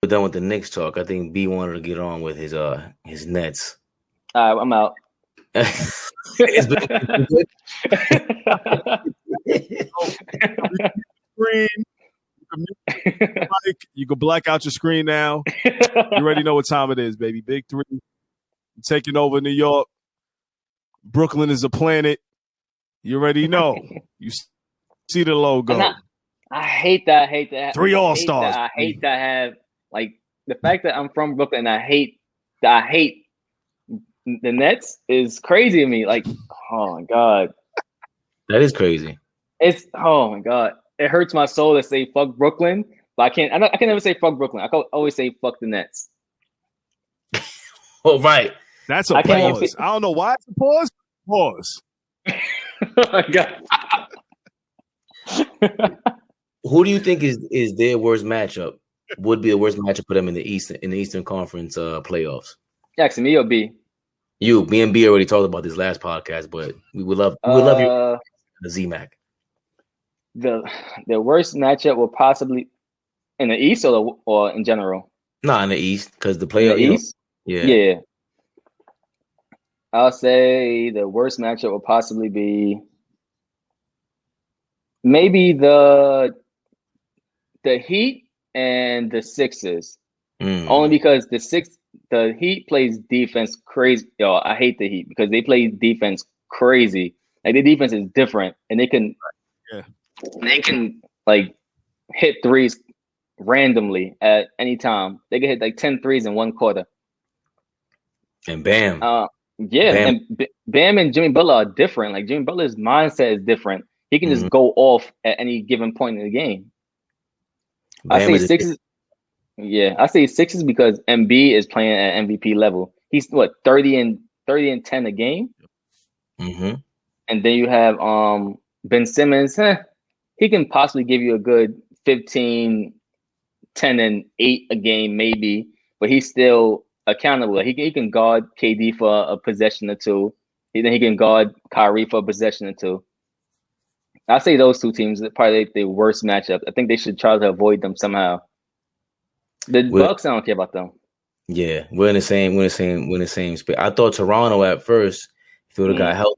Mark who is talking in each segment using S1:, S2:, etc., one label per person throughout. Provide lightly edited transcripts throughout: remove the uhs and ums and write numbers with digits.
S1: done with the Knicks talk. I think B wanted to get on with his Nets.
S2: I'm out.
S1: It's been good.
S3: Screen. You can black out your screen now. You already know what time it is, baby. Big three. Taking over New York. Brooklyn is a planet. You already know. You see the logo.
S2: I hate that.
S3: 3 All-Stars.
S2: I hate that I have like the fact that I'm from Brooklyn and I hate the Nets is crazy to me. Like, oh my God.
S1: That is crazy.
S2: It's oh my God. It hurts my soul to say fuck Brooklyn, but I can never say fuck Brooklyn. I can always say fuck the Nets.
S1: Oh, right.
S3: That's a pause. I don't know why it's a pause. Pause.
S2: Oh my God.
S1: Who do you think is their worst matchup? Would be the worst matchup for them in the Eastern Conference playoffs?
S2: Jackson, me or B?
S1: You, me and B already talked about this last podcast, but we would love your the Z-Mac.
S2: The worst matchup will possibly in the East or in general?
S1: Nah, in the East, because the playoff
S2: East.
S1: Yeah.
S2: I'll say the worst matchup will possibly be maybe the Heat and the Sixers. Only because the Heat plays defense crazy. Yo, I hate the Heat because they play defense crazy. Like their defense is different, and they can like hit threes randomly at any time. They can hit like 10 threes in one quarter.
S1: And bam.
S2: Bam. And Bam and Jimmy Butler are different. Like Jimmy Butler's mindset is different. He can just go off at any given point in the game. I say Sixers. Yeah, I say Sixers because MB is playing at MVP level. He's 30 and 10 a game.
S1: Mm-hmm.
S2: And then you have Ben Simmons. He can possibly give you a good 15, 10 and 8 a game, maybe, but he's still accountable. He can guard KD for a possession or two. Then he can guard Kyrie for a possession or two. I say those two teams are probably the worst matchup. I think they should try to avoid them somehow. The Bucks, I don't care about them.
S1: Yeah, we're in the same space. I thought Toronto at first, if it would have got help,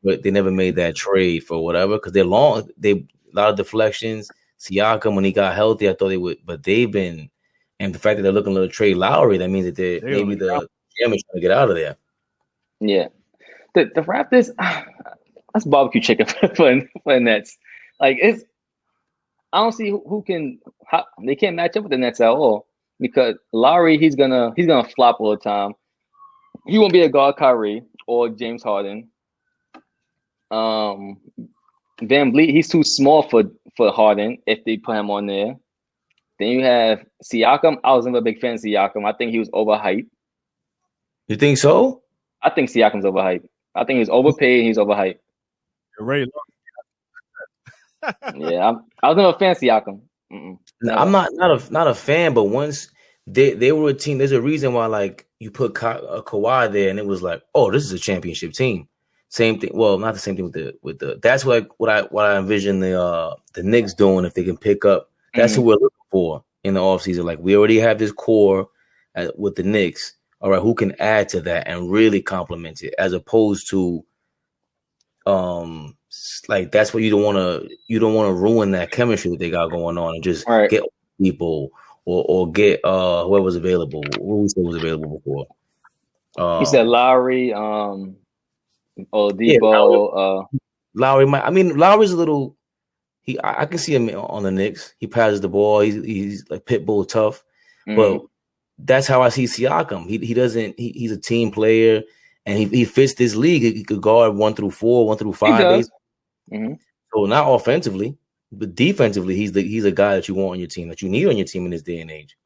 S1: but they never made that trade for whatever because they're long. They a lot of deflections. Siakam when he got healthy, I thought they would, but they've been, and the fact that they're looking to trade Lowry, that means that they're maybe the GM is trying to get out of there.
S2: Yeah, the Raptors, that's barbecue chicken for the Nets. Like I don't see who can. They can't match up with the Nets at all because Lowry, he's gonna flop all the time. He won't be a guard Kyrie or James Harden. VanVleet, he's too small for Harden if they put him on there. Then you have Siakam. I was never a big fan of Siakam. I think he was overhyped.
S1: You think so?
S2: I think Siakam's overhyped. I think he's overpaid and he's overhyped.
S3: You're right.
S2: Yeah, I was never a fan of Siakam.
S1: I'm not a fan, but once they were a team, there's a reason why like you put Kawhi there, and it was like, oh, this is a championship team. Same thing. Well, not the same thing with the. That's what I envision the Knicks doing if they can pick up. That's who we're looking for in the offseason. Like we already have this core with the Knicks. All right, who can add to that and really complement it, as opposed to like that's what you don't want to ruin that chemistry that they got going on and just get people or get whoever's available. Who was available before?
S2: You said Lowry, Oladipo.
S1: Lowry. Lowry's a little. I can see him on the Knicks. He passes the ball. He's like pit bull tough, but that's how I see Siakam. He doesn't. He's a team player. And he fits this league. He could guard 1 through 4, 1 through 5. So not offensively, but defensively, he's a guy that you want on your team, that you need on your team in this day and age.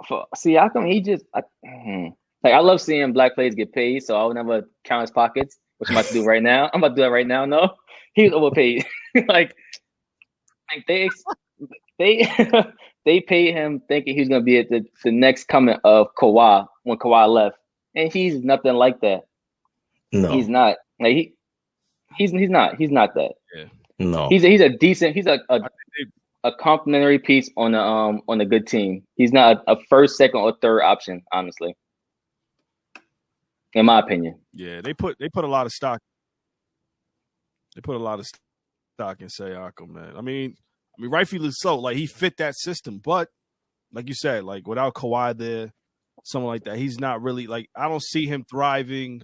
S2: For Siakam, he just I love seeing black players get paid, so I would never count his pockets, which I'm about to do right now. I'm about to do that right now. No, he was overpaid. like they paid him thinking he was going to be at the next coming of Kawhi when Kawhi left. And he's nothing like that.
S1: No,
S2: he's not. Like he's not that.
S1: Yeah. No,
S2: he's a decent. He's a a complimentary piece on a good team. He's not a first, second, or third option, honestly. In my opinion.
S3: Yeah, they put a lot of stock. They put a lot of stock in Siakam, man. I mean, rightfully so. Like, he fit that system, but like you said, like without Kawhi there, someone like that, he's not really like. I don't see him thriving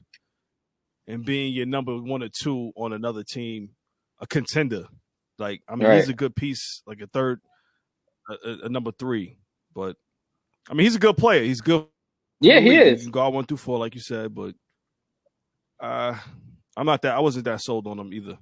S3: and being your number 1 or 2 on another team, a contender. Like, I mean, he's a good piece, like a third, a number 3. But I mean, he's a good player. He's good.
S2: Yeah, he is.
S3: He can go 1 through 4, like you said, but I wasn't that sold on him either.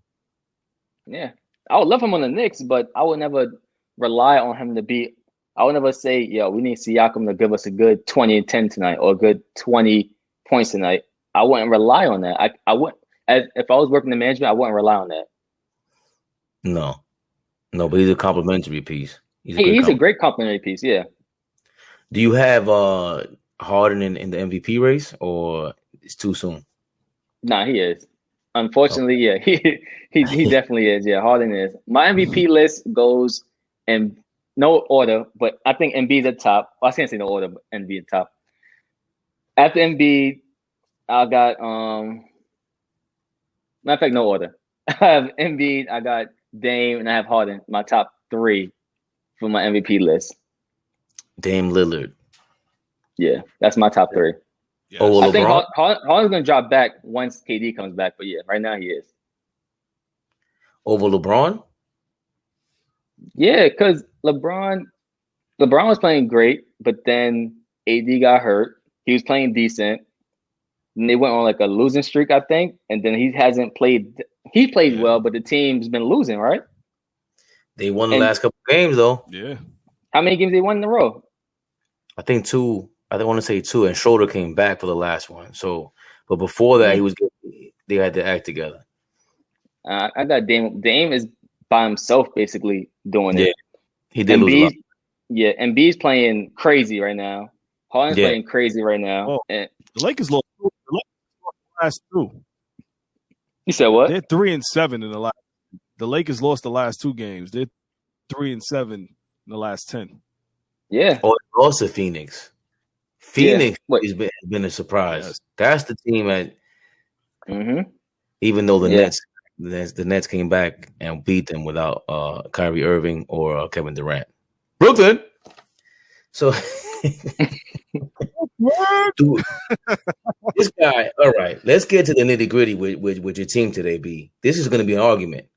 S2: Yeah, I would love him on the Knicks, but I would never rely on him to be. I would never say, "Yo, we need Siakam to give us a good 20 and 10 tonight, or a good 20 points tonight." I wouldn't rely on that. I wouldn't. If I was working the management, I wouldn't rely on that.
S1: No, but he's a complimentary piece.
S2: He's a great complimentary piece. Yeah.
S1: Do you have Harden in the MVP race, or it's too soon?
S2: Nah, he is. Unfortunately, yeah, he definitely is. Yeah, Harden is. My MVP list goes in no order, but I think Embiid's at top. Well, I can't say no order, but Embiid at top. After Embiid, I got matter of fact, no order. I have Embiid, I got Dame, and I have Harden. My top 3 for my MVP list.
S1: Dame Lillard.
S2: Yeah, that's my top 3.
S3: Yes.
S1: Oh, well,
S2: I think
S1: LeBron?
S2: Harden's gonna drop back once KD comes back, but yeah, right now he is.
S1: Over LeBron?
S2: Yeah, because LeBron was playing great, but then AD got hurt. He was playing decent. And they went on like a losing streak, I think, and then he hasn't played. He played well, but the team's been losing, right?
S1: They won the last couple games, though.
S3: Yeah.
S2: How many games they won in a row?
S1: I think 2. I want to say 2, and Schroeder came back for the last one. So, but before that, they had to act together.
S2: I got Dame. Dame is by himself, basically doing it.
S1: He did lose a lot.
S2: Yeah, and B's playing crazy right now. Harden's playing crazy right now.
S3: Oh,
S2: and
S3: the Lakers lost the last 2.
S2: You said what?
S3: They're 3-7 in the last. The Lakers lost the last 2 games. They're 3-7 in the last 10.
S2: Yeah.
S1: Oh, they lost to Phoenix. Phoenix has been a surprise.
S3: Yes.
S1: That's the team that, even though the Nets came back and beat them without Kyrie Irving or Kevin Durant. Brooklyn. So dude, this guy. All right, let's get to the nitty gritty with your team today, B. This is going to be an argument.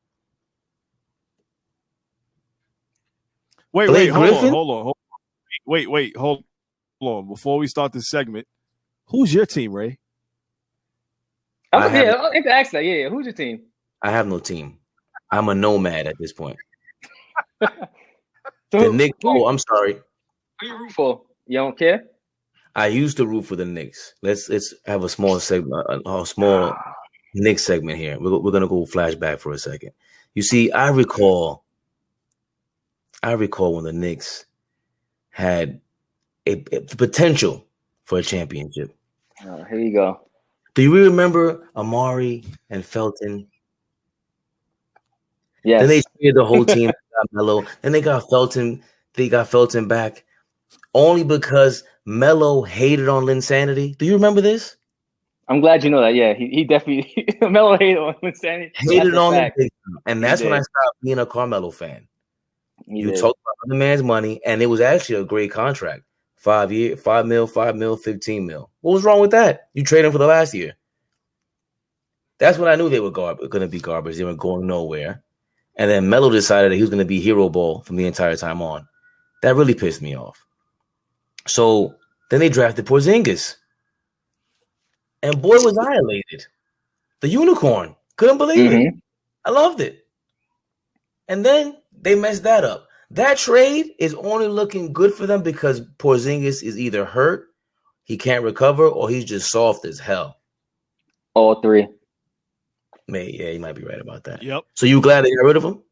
S3: Wait,
S1: Griffin?
S3: hold on. Wait, hold on. Before we start this segment, who's your team, Ray?
S2: I think to ask that. Yeah, who's your team?
S1: I have no team. I'm a nomad at this point.
S2: So
S1: The Knicks. I'm sorry.
S2: Who you root for? You don't care?
S1: I used to root for the Knicks. Let's have a small segment, a small Knicks segment here. We're gonna go flashback for a second. You see, I recall when the Knicks had a potential for a championship.
S2: Oh, here you go.
S1: Do you remember Amari and Felton?
S2: Yes.
S1: Then they traded the whole team. Got Melo. Then they got Felton. They got Felton back only because Melo hated on Linsanity. Do you remember this?
S2: I'm glad you know that. Yeah, he definitely Melo hated on Linsanity.
S1: Hated on him, and that's when I stopped being a Carmelo fan. You talked about other man's money, and it was actually a great contract. 5 year, $5 mil, 15 mil. What was wrong with that? You traded him for the last year. That's when I knew they were going to be garbage. They were going nowhere. And then Melo decided that he was going to be hero ball from the entire time on. That really pissed me off. So then they drafted Porzingis. And boy, was I elated. The unicorn. Couldn't believe it. I loved it. And then they messed that up. That trade is only looking good for them because Porzingis is either hurt, he can't recover, or he's just soft as hell.
S2: All 3.
S1: Yeah, you might be right about that.
S3: Yep.
S1: So you glad they got rid of him?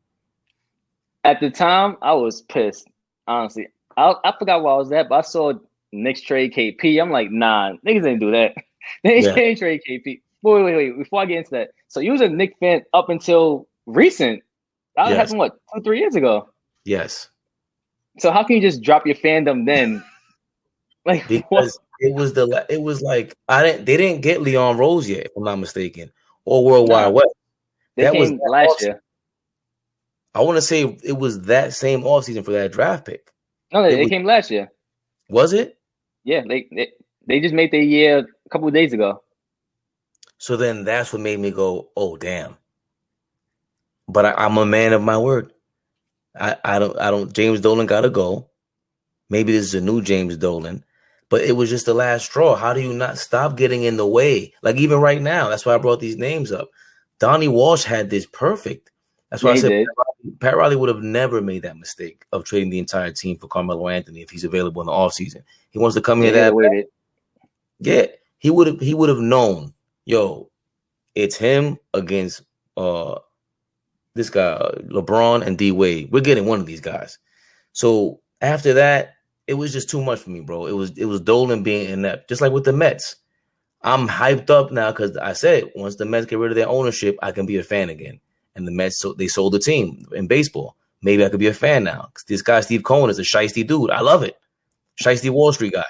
S2: At the time, I was pissed. Honestly, I forgot where I was at, but I saw Knicks trade KP. I'm like, nah, niggas didn't do that. They didn't trade KP. Wait. Before I get into that, so you was a Knicks fan up until recent. That happened 2-3 years ago.
S1: Yes.
S2: So how can you just drop your fandom then? Like
S1: Because
S2: what?
S1: it was like they didn't get Leon Rose yet, if I'm not mistaken, or Worldwide
S2: Nah,
S1: West.
S2: they
S1: That was
S2: came
S1: that
S2: last
S1: offseason.
S2: year.
S1: I want to say it was that same offseason for that draft pick.
S2: No,
S1: It
S2: they came last year.
S1: was it?
S2: Yeah, they just made their year a couple of days ago.
S1: So then that's what made me go, oh damn. But I'm a man of my word. I don't. James Dolan got to go. Maybe this is a new James Dolan, but it was just the last straw. How do you not stop getting in the way? Like even right now, that's why I brought these names up. Donnie Walsh had this perfect. That's why
S2: Yeah,
S1: I
S2: he
S1: said
S2: did.
S1: Pat Riley would have never made that mistake of trading the entire team for Carmelo Anthony if he's available in the offseason. He wants to come
S2: Yeah,
S1: here
S2: he would
S1: that
S2: have waited.
S1: yeah, he would have known, yo, it's him against this guy, LeBron and D Wade. We're getting one of these guys. So after that, it was just too much for me, bro. It was Dolan being inept, just like with the Mets. I'm hyped up now because I said once the Mets get rid of their ownership, I can be a fan again. And the Mets, they sold the team in baseball. Maybe I could be a fan now. This guy Steve Cohen is a shiesty dude. I love it. Shiesty Wall Street guy.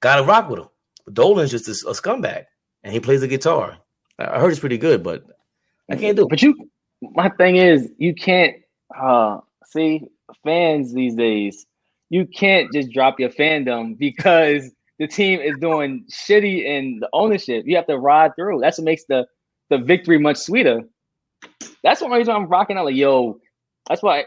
S1: Gotta rock with him. But Dolan's just a scumbag, and he plays the guitar. I heard it's pretty good, but I can't do it.
S2: But my thing is, you can't see fans these days. You can't just drop your fandom because the team is doing shitty in the ownership. You have to ride through. That's what makes the victory much sweeter. That's one reason I'm rocking out. Like, yo, that's why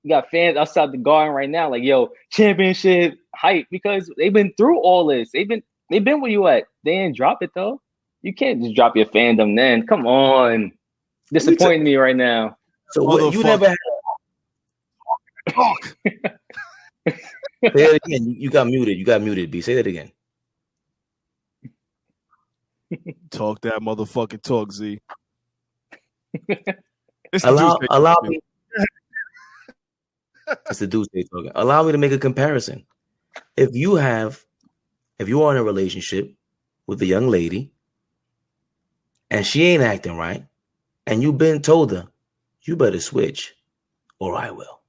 S2: you got fans outside the garden right now. Like, yo, championship hype because they've been through all this. They've been where you at. They didn't drop it though. You can't just drop your fandom then. Come on. Disappointing me right now.
S1: So what, you never had Say it again. You got muted. You got muted, B. Say that again.
S3: Talk that motherfucking talk, Z.
S1: Allow me. It's the Deuce Day talking. Allow me to make a comparison. If you are in a relationship with a young lady and she ain't acting right, and you've been told her, you better switch or I will.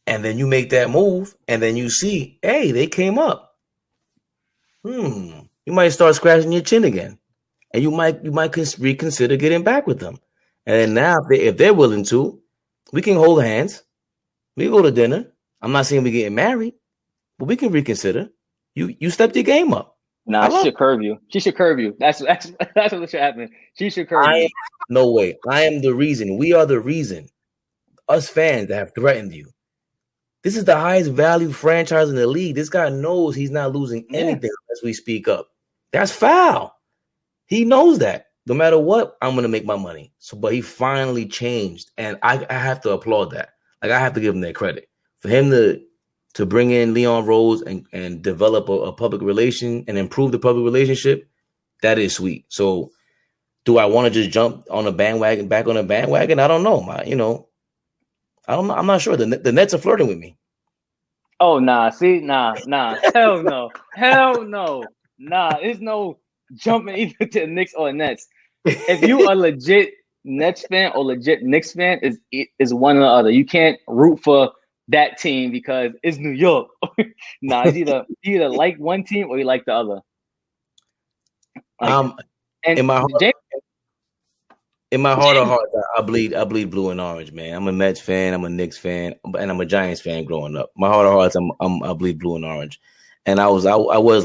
S1: And then you make that move, and then you see, hey, they came up. You might start scratching your chin again, and you might reconsider getting back with them. And then now, if they're willing to, we can hold hands. We can go to dinner. I'm not saying we're getting married, but we can reconsider. You stepped your game up.
S2: Nah, she should curve you. She should curve you. That's what should happen. She should curve you.
S1: No way. I am the reason. We are the reason. Us fans that have threatened you. This is the highest value franchise in the league. This guy knows he's not losing anything as we speak up. That's foul. He knows that. No matter what, I'm gonna make my money. So, but he finally changed, and I have to applaud that. Like I have to give him that credit for him to bring in Leon Rose and develop a public relation and improve the public relationship. That is sweet. So, do I want to just jump on a bandwagon, back on a bandwagon? I don't know. I don't know. I'm not sure. The Nets are flirting with me.
S2: Oh, nah. See, nah. Hell no. Hell no. Nah, there's no jumping either to the Knicks or the Nets. If you are legit Nets fan or legit Knicks fan, is one or the other. You can't root for that team because it's New York. Nah, it's you either like one team or you like the other. Like,
S1: in my heart of hearts, I bleed blue and orange, man. I'm a Mets fan, I'm a Knicks fan, and I'm a Giants fan growing up. My heart of hearts, I bleed blue and orange, and I was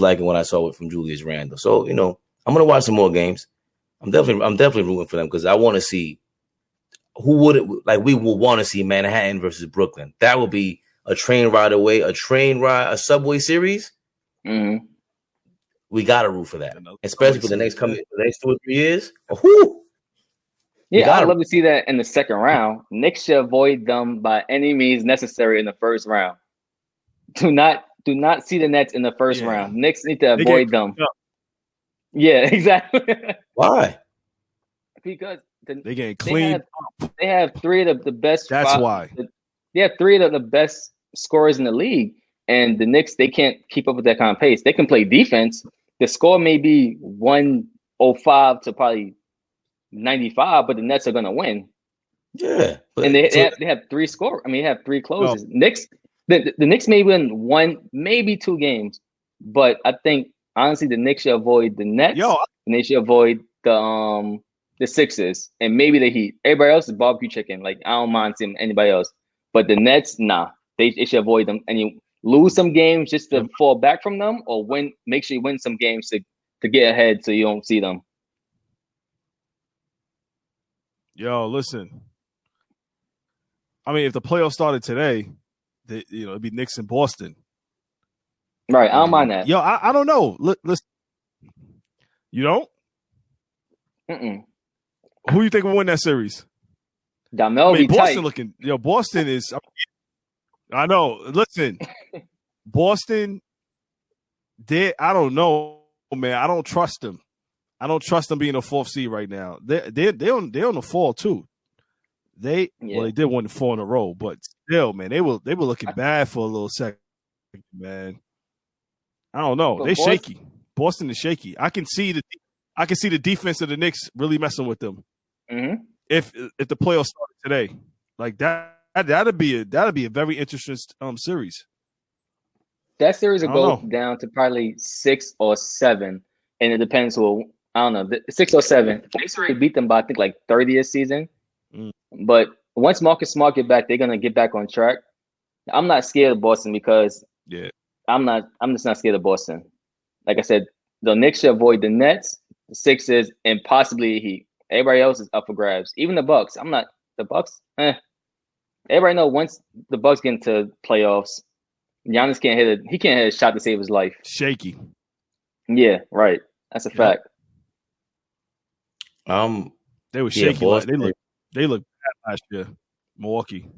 S1: liking what I saw from Julius Randle. So I'm gonna watch some more games. I'm definitely rooting for them because I want to see who we will want to see Manhattan versus Brooklyn. That would be a train ride away, a subway series.
S2: Mm-hmm.
S1: We gotta root for that, especially for the next 2 or 3 years. Whoo!
S2: Yeah, I'd love to see that in the second round. Knicks should avoid them by any means necessary in the first round. Do not see the Nets in the first round. Knicks need to avoid them. Yeah, exactly.
S1: Why?
S2: Because
S3: they get cleaned
S2: up. They have three of the best.
S3: That's why.
S2: They have three of the best scorers in the league, and the Knicks, they can't keep up with that kind of pace. They can play defense. The score may be 105 to probably 95, but the Nets are going to win.
S1: Yeah, but
S2: And they have 3 score. I mean, they have 3 closes. Knicks, the Knicks may win 1, maybe 2 games, but I think honestly the Knicks should avoid the Nets, and they should avoid the Sixers and maybe the Heat. Everybody else is barbecue chicken. Like I don't mind seeing anybody else, but the Nets, nah, they should avoid them. And you lose some games just to fall back from them, or win. Make sure you win some games to get ahead so you don't see them.
S3: Yo, listen. I mean, if the playoffs started today, it'd be Knicks in Boston.
S2: Right, I don't mind that.
S3: Yo, I don't know. Listen, you don't?
S2: Mm-mm.
S3: Who you think will win that series?
S2: Boston
S3: tight. Looking. Yo, Boston is. I know. Listen, Boston. I don't know, man. I don't trust them. I don't trust them being a 4th seed right now. They're on the fall too. They did win 4 in a row, but still, man, they were looking bad for a little second, man. I don't know. But they're shaky. Boston is shaky. I can see the defense of the Knicks really messing with them.
S2: Mm-hmm.
S3: If the playoffs started today, like that'd be a very interesting series.
S2: That series will go down to probably 6 or 7, and it depends who. I don't know, 6 or 7. Knicks already beat them by I think like 30th season. But once Marcus Smart get back, they're gonna get back on track. I'm not scared of Boston because I'm just not scared of Boston. Like I said, the Knicks should avoid the Nets, the Sixers, and possibly the Heat. Everybody else is up for grabs. Even the Bucks. I'm not the Bucks. Everybody know once the Bucks get into playoffs, Giannis can't hit it. He can't hit a shot to save his life.
S3: Shaky.
S2: Yeah, right. That's a fact.
S3: They were shaky. They looked bad last year. Milwaukee.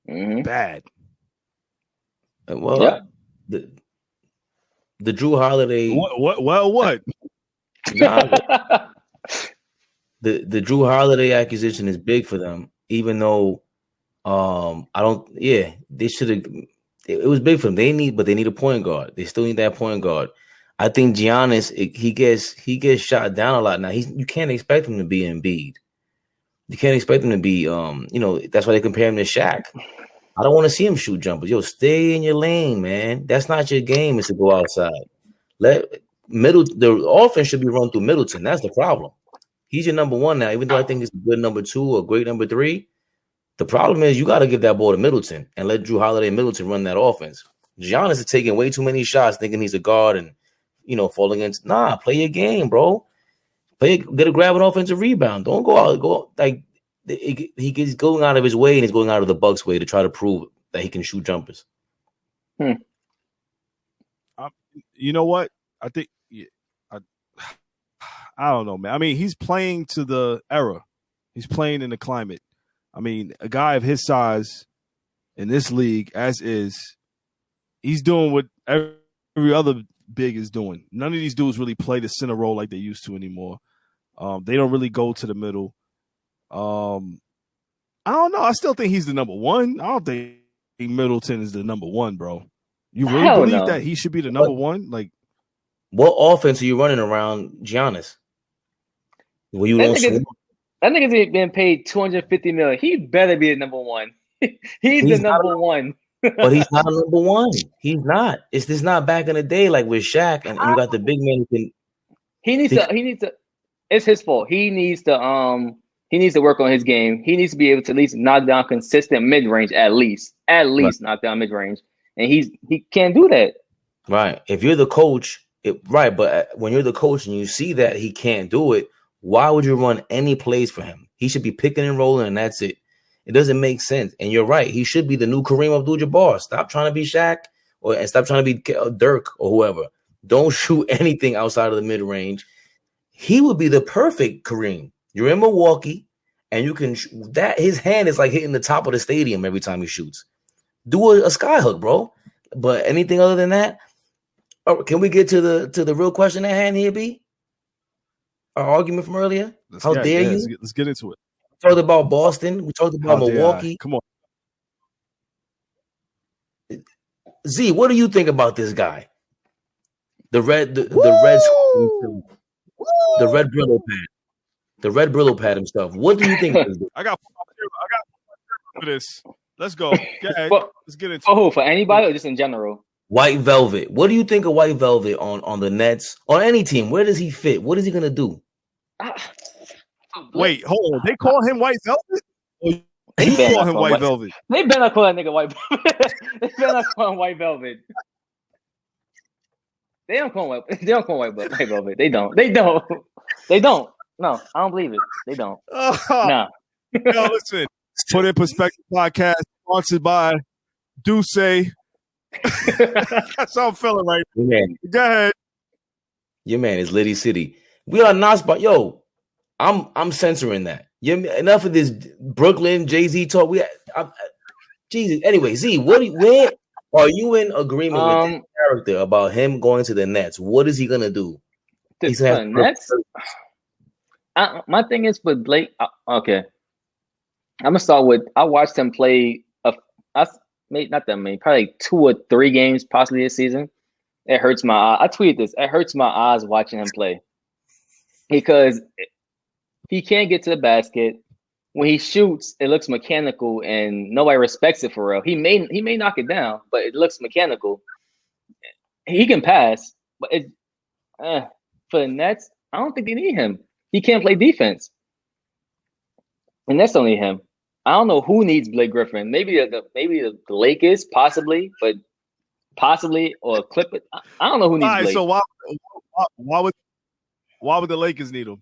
S2: Mm-hmm.
S3: Bad.
S1: Well, the Drew Holiday.
S3: What?
S1: The Drew Holiday acquisition is big for them, even though they should have. It was big for them. They need a point guard. They still need that point guard. I think Giannis, he gets shot down a lot now. You can't expect him to be Embiid. You can't expect him to be that's why they compare him to Shaq. I don't want to see him shoot jumpers. Yo, stay in your lane, man. That's not your game. Is to go outside. The offense should be run through Middleton. That's the problem. He's your number 1 now, even though I think he's a good number 2 or great number 3. The problem is you got to give that ball to Middleton and let Drew Holiday and Middleton run that offense. Giannis is taking way too many shots, thinking he's a guard and falling against. Nah, play your game, bro. Grab an offensive rebound. Don't go like he's going out of his way and he's going out of the Bucks' way to try to prove that he can shoot jumpers.
S3: You know what? I think I don't know, man. I mean, he's playing to the era. He's playing in the climate. I mean, a guy of his size in this league, he's doing what every other big is doing. None of these dudes really play the center role like they used to anymore. They don't really go to the middle. I don't know. I still think he's the number 1. I don't think Middleton is the number 1, bro. You really believe that he should be the number 1? Like,
S1: what offense are you running around Giannis? That
S2: nigga's being paid $250 million. He better be the number 1. he's the number 1.
S1: But he's not a number 1. He's not. It's just not back in the day like with Shaq and you got the big man who can.
S2: He needs to. It's his fault. He needs to work on his game. He needs to be able to at least knock down consistent mid range. At least knock down mid range, and he can't do that.
S1: Right. If you're the coach, but when you're the coach and you see that he can't do it, why would you run any plays for him? He should be picking and rolling, and that's it. It doesn't make sense. And you're right. He should be the new Kareem Abdul-Jabbar. Stop trying to be Shaq and stop trying to be Dirk or whoever. Don't shoot anything outside of the mid range. He would be the perfect Kareem. You're in Milwaukee, and you can his hand is like hitting the top of the stadium every time he shoots. Do a skyhook, bro. But anything other than that, can we get to the real question at hand here, B? Our argument from earlier. How dare you?
S3: Let's get into it.
S1: We talked about Boston. We talked about Milwaukee.
S3: Come on.
S1: Z, what do you think about this guy? The red Brillo pad himself. What do you think?
S3: I got for this. Let's go. Go ahead. Let's get into
S2: it. For anybody or just in general?
S1: White Velvet. What do you think of White Velvet on the Nets or any team? Where does he fit? What is he gonna do?
S3: Wait, hold on. They call him White Velvet? Or you call him White Velvet?
S2: They better not call that nigga White Velvet. They better not call him White Velvet. They don't call him White Velvet. They don't. No, I don't believe it. They don't. Nah.
S3: Yo, listen. Put in Perspective podcast sponsored by Duce. That's how I'm feeling right now.
S1: Man.
S3: Go ahead.
S1: Your man is Liddy City. We are not spot. Yo, I'm censoring that. Enough of this Brooklyn Jay-Z talk. Jesus. Anyway, Z, where are you in agreement with this character about him going to the Nets? What is he gonna do?
S2: He's the Nets. My thing is with Blake. Okay, I'm gonna start with. I watched him play. Not that many, probably like 2 or 3 games possibly this season. It hurts my eye. I tweeted this. It hurts my eyes watching him play because he can't get to the basket. When he shoots, it looks mechanical and nobody respects it for real. He may knock it down, but it looks mechanical. He can pass, but for the Nets, I don't think they need him. He can't play defense, and that's only him. I don't know who needs Blake Griffin. Maybe the Lakers, possibly, or Clippers. I don't know who needs Blake.
S3: So why would the Lakers need him?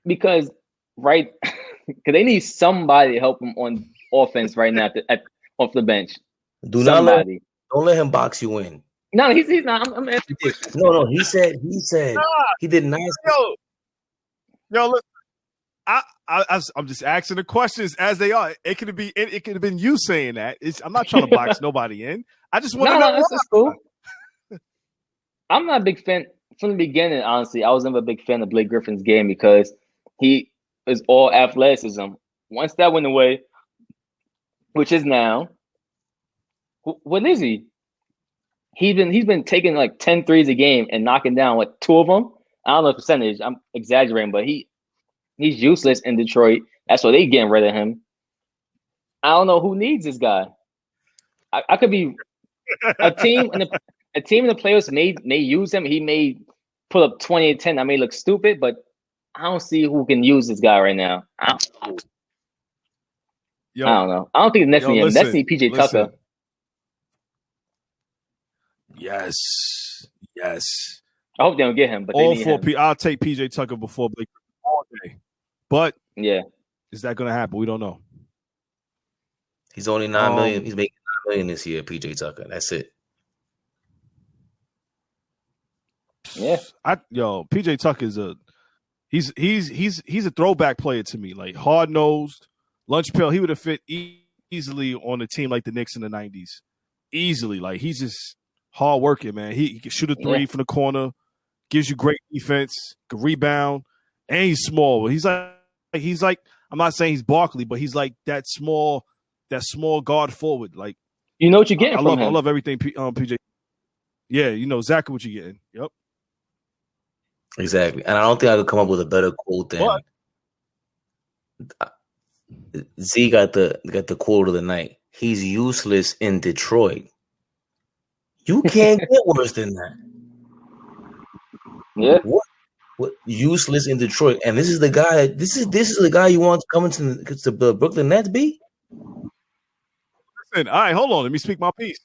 S2: Because they need somebody to help him on offense right now off the bench.
S1: Don't let him box you in.
S2: No, he's not.
S1: No. He said he did not.
S3: Yo, look. I'm just asking the questions as they are. It could have been you saying that. I'm not trying to box nobody in. I just want to know.
S2: That's cool. I'm not a big fan from the beginning. Honestly, I was never a big fan of Blake Griffin's game because he is all athleticism. Once that went away, which is now, what is he? He's been taking like 10 threes a game and knocking down 2 of them. I don't know the percentage. I'm exaggerating, but he's useless in Detroit. That's why they getting rid of him. I don't know who needs this guy. I could be a team in the playoffs may use him. He may put up 20 and 10. I may look stupid, but I don't see who can use this guy right now. I don't know. I don't think it's necessarily him. That's PJ Tucker.
S3: Yes.
S2: I hope they don't get him, but
S3: all four. I'll take PJ Tucker before Blake all day. But
S2: yeah,
S3: is that going to happen? We don't know.
S1: He's only 9 million. He's making 9 million this year. PJ Tucker. That's it.
S2: Yeah.
S3: PJ Tucker is he's a throwback player to me. Like hard nosed, lunch pail. He would have fit easily on a team like the Knicks in the 90s. Easily. Like he's just hard working, man. He can shoot a 3 from the corner, gives you great defense, can rebound, and he's small. He's like I'm not saying he's Barkley, but he's like that small guard forward. Like
S2: you know what you're getting from him.
S3: I love everything PJ. Yeah, you know exactly what you're getting. Yep.
S1: Exactly. And I don't think I could come up with a better quote than Z got the quote of the night. He's useless in Detroit. You can't get worse than that.
S2: Yeah.
S1: What useless in Detroit? And this is the guy. This is the guy you want coming to the Brooklyn Nets, B?
S3: Listen, all right, hold on. Let me speak my piece.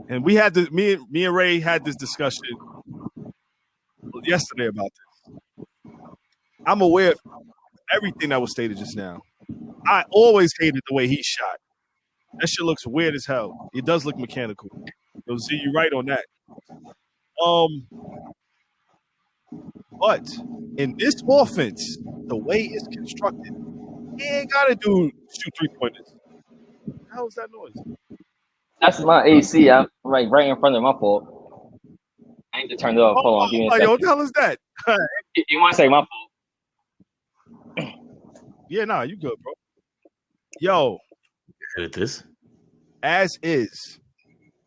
S3: And we had me and Ray had this discussion yesterday about this. I'm aware of everything that was stated just now. I always hated the way he shot. That shit looks weird as hell. It does look mechanical. So Z, you're right on that. But in this offense, the way it's constructed, he ain't gotta shoot 3-pointers. How is that noise?
S2: That's my AC. I'm right in front of my fault. I need to turn it off. Hold on, give me a second.
S3: What the hell is that?
S2: You want to say my fault?
S3: Yeah, nah, you good, bro. Yo,
S1: at this
S3: as is,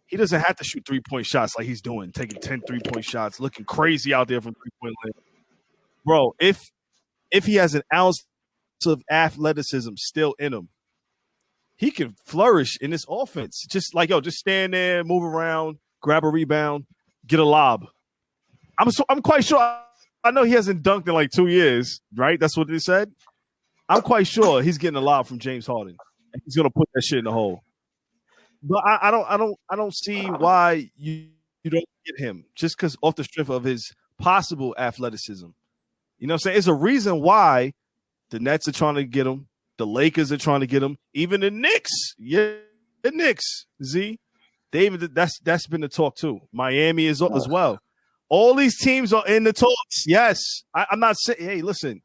S3: he doesn't have to shoot 3-point shots like he's doing, taking 10 3-point shots, looking crazy out there from 3-point land. Bro, if he has an ounce of athleticism still in him. He can flourish in this offense. Just stand there, move around, grab a rebound, get a lob. I'm quite sure. I know he hasn't dunked in like 2 years, right? That's what they said. I'm quite sure he's getting a lob from James Harden. He's gonna put that shit in the hole. But I don't see why you don't get him just because off the strength of his possible athleticism. You know what I'm saying? It's a reason why the Nets are trying to get him. The Lakers are trying to get him. Even the Knicks. Yeah, the Knicks, Z. David, that's been the talk too. Miami is as well. All these teams are in the talks. Yes. I'm not saying, hey, listen.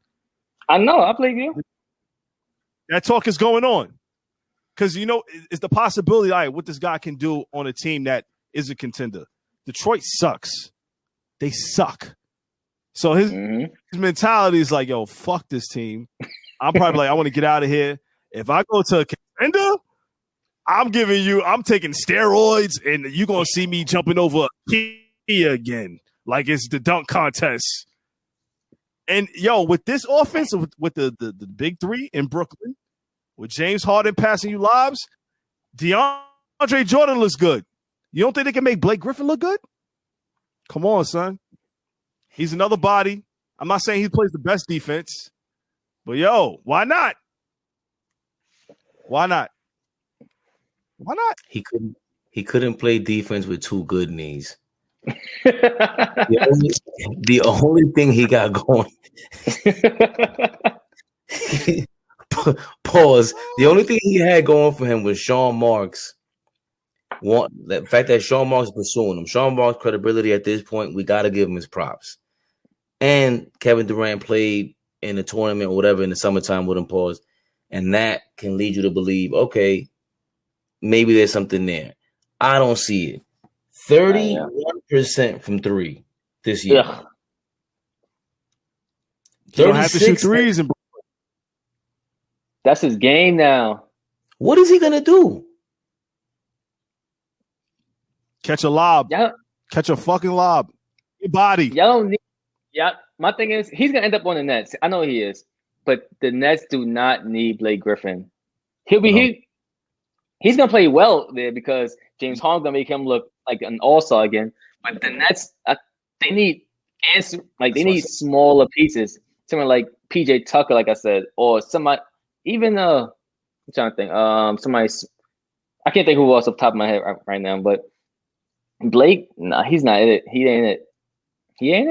S2: I know. I believe you.
S3: That talk is going on. Because, it's the possibility, all right, what this guy can do on a team that is a contender. Detroit sucks. They suck. So his mentality is like, yo, fuck this team. I'm probably like, I want to get out of here. If I go to a contender, I'm taking steroids, and you're going to see me jumping over a key again. Like it's the dunk contest. And, yo, with this offense, with the big three in Brooklyn, with James Harden passing you lobs, DeAndre Jordan looks good. You don't think they can make Blake Griffin look good? Come on, son. He's another body. I'm not saying he plays the best defense, but yo, why not? Why not? Why not?
S1: He couldn't play defense with two good knees. the only thing he got going. Pause. The only thing he had going for him was Sean Marks. The fact that Sean Marks is pursuing him. Sean Marks' credibility at this point, we got to give him his props. And Kevin Durant played in the tournament or whatever in the summertime with him, pause. And that can lead you to believe, okay, maybe there's something there. I don't see it. 31% from three this year.
S2: Yeah.
S3: You don't have to shoot threes.
S2: That's his game now.
S1: What is he going to do?
S3: Catch a lob.
S2: Yeah.
S3: Catch a fucking lob. Your body.
S2: Y'all don't need. Yeah. My thing is, he's going to end up on the Nets. I know he is. But the Nets do not need Blake Griffin. He's going to play well there because James Harden's going to make him look like an all-star again. But the Nets, they need smaller pieces. Someone like PJ Tucker, like I said, or somebody, even I'm trying to think, somebody, I can't think who else off the top of my head right now, but Blake, nah, he's not in it. He ain't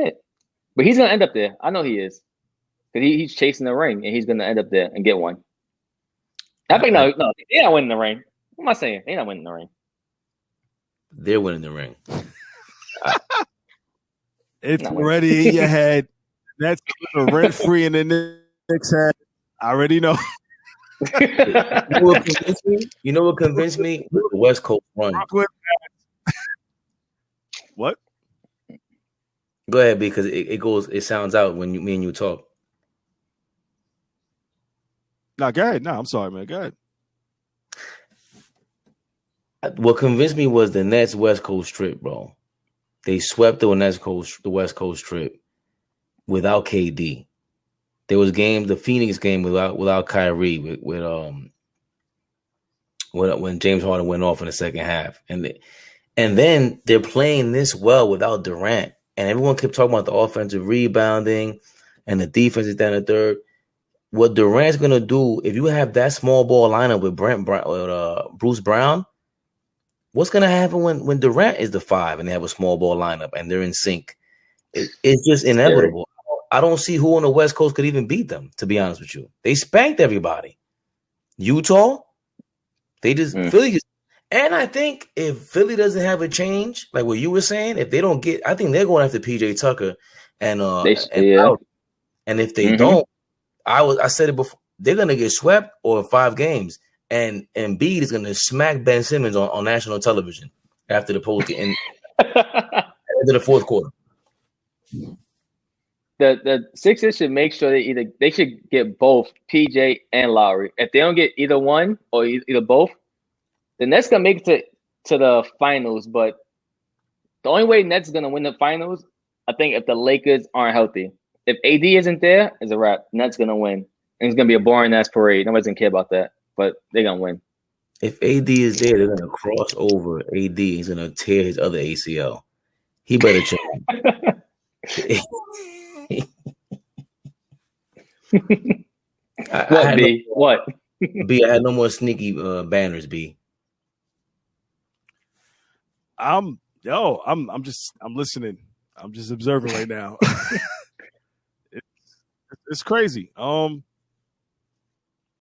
S2: it. But he's gonna end up there. I know he is, because he's chasing the ring, and he's gonna end up there and get one. I think no, they're not winning the ring. What am I saying? They're not winning the ring.
S1: They're winning the ring.
S3: It's already in your head. That's rent free in the Knicks head. I already know.
S1: You know what convinced me? The West Coast run.
S3: What?
S1: Go ahead, because it sounds out when me and you talk.
S3: No, go ahead. No, I'm sorry, man. Go ahead.
S1: What convinced me was the Nets West Coast trip, bro. They swept the West Coast trip without KD. There was games, the Phoenix game without Kyrie, when James Harden went off in the second half, and then they're playing this well without Durant, and everyone kept talking about the offensive rebounding and the defense is down the third. What Durant's gonna do if you have that small ball lineup with Bruce Brown? What's gonna happen when Durant is the 5 and they have a small ball lineup and they're in sync? It's just inevitable. I don't see who on the West Coast could even beat them, to be honest with you. They spanked everybody. Utah, they just Philly just, and I think if Philly doesn't have a change, like what you were saying, if they don't get, I think they're going after PJ Tucker and if they don't, I said it before, they're gonna get swept or 5 games. And Embiid is going to smack Ben Simmons on national television after the post and after the fourth quarter.
S2: The Sixers should make sure they should get both PJ and Lowry. If they don't get either one or either both, the Nets gonna make it to the finals. But the only way Nets is gonna win the finals, I think, if the Lakers aren't healthy. If AD isn't there, it's a wrap. Nets gonna win. And it's gonna be a boring ass parade. Nobody's gonna care about that, but they're gonna win.
S1: If AD is there, they're gonna cross over AD. He's gonna tear his other ACL. He better change.
S2: What, B? What?
S1: B, I had no more sneaky banners, B.
S3: I'm listening. I'm just observing right now. It's crazy.